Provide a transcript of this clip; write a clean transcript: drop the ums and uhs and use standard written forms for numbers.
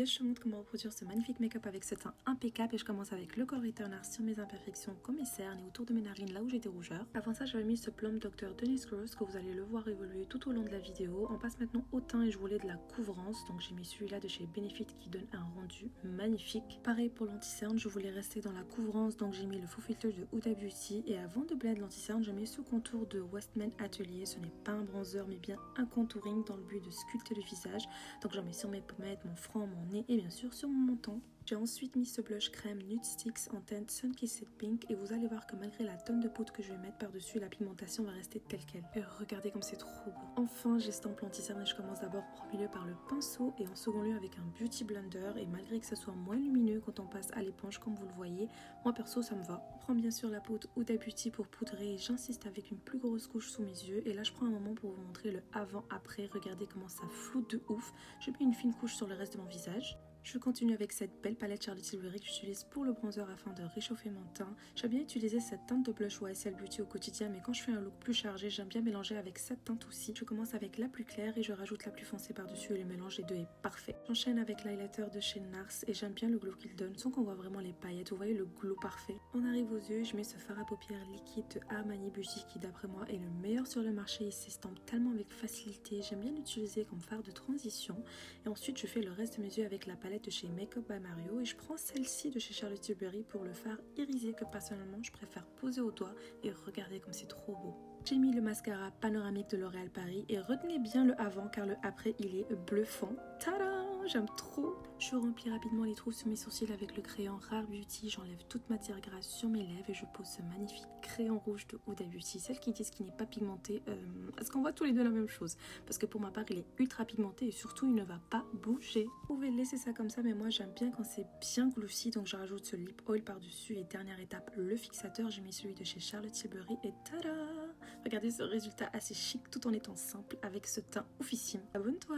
Je te montre comment reproduire ce magnifique make-up avec ce teint impeccable et je commence avec le corps returner sur mes imperfections comme mes cernes et autour de mes narines là où j'ai des rougeurs. Avant ça j'avais mis ce plum Dr. Denise Gross que vous allez le voir évoluer tout au long de la vidéo. On passe maintenant au teint et je voulais de la couvrance, donc j'ai mis celui-là de chez Benefit qui donne un rendu magnifique. Pareil pour l'anti-cerne, je voulais rester dans la couvrance, donc j'ai mis le Faux Filter de Huda Beauty et avant de blend l'anti-cerne je mets ce contour de Westman Atelier. Ce n'est pas un bronzer mais bien un contouring dans le but de sculpter le visage, donc j'en mets sur mes pommettes, mon front, mon nez et bien sûr sur mon menton. J'ai ensuite mis ce blush crème Nude Sticks en teinte Sun Kissed Pink et vous allez voir que malgré la tonne de poudre que je vais mettre par dessus, la pigmentation va rester telle quelle. Et regardez comme c'est trop beau. Enfin j'estompe l'anti-cerne et je commence d'abord en premier lieu par le pinceau et en second lieu avec un Beauty Blender, et malgré que ça soit moins lumineux quand on passe à l'éponge comme vous le voyez, moi perso ça me va. Je prends bien sûr la poudre Huda Beauty pour poudrer et j'insiste avec une plus grosse couche sous mes yeux et là je prends un moment pour vous montrer le avant-après. Regardez comment ça floute de ouf. J'ai mis une fine couche sur le reste de mon visage. Je continue avec cette belle palette Charlotte Tilbury que j'utilise pour le bronzer afin de réchauffer mon teint. J'aime bien utiliser cette teinte de blush YSL Beauty au quotidien, mais quand je fais un look plus chargé, j'aime bien mélanger avec cette teinte aussi. Je commence avec la plus claire et je rajoute la plus foncée par-dessus et le mélange des deux est parfait. J'enchaîne avec l'highlighter de chez NARS et j'aime bien le glow qu'il donne sans qu'on voit vraiment les paillettes. Vous voyez le glow parfait. On arrive aux yeux, je mets ce fard à paupières liquide de Armani Beauty qui d'après moi est le meilleur sur le marché. Il s'estompe tellement avec facilité. J'aime bien l'utiliser comme fard de transition. Et ensuite je fais le reste de mes yeux avec la palette de chez Makeup by Mario et je prends celle-ci de chez Charlotte Tilbury pour le fard irisé que personnellement je préfère poser au doigt et regardez comme c'est trop beau. J'ai mis le mascara panoramique de L'Oréal Paris et retenez bien le avant car le après il est bluffant. Tada! J'aime trop! Je remplis rapidement les trous sur mes sourcils avec le crayon Rare Beauty, j'enlève toute matière grasse sur mes lèvres et je pose ce magnifique crayon rouge de Huda Beauty. Celles qui disent qu'il n'est pas pigmenté, est-ce qu'on voit tous les deux la même chose? Parce que pour ma part il est ultra pigmenté et surtout il ne va pas bouger. Vous pouvez laisser ça comme ça mais moi j'aime bien quand c'est bien glossy, donc je rajoute ce lip oil par dessus et dernière étape le fixateur. J'ai mis celui de chez Charlotte Tilbury et tada! Regardez ce résultat assez chic tout en étant simple avec ce teint oufissime. Abonne-toi!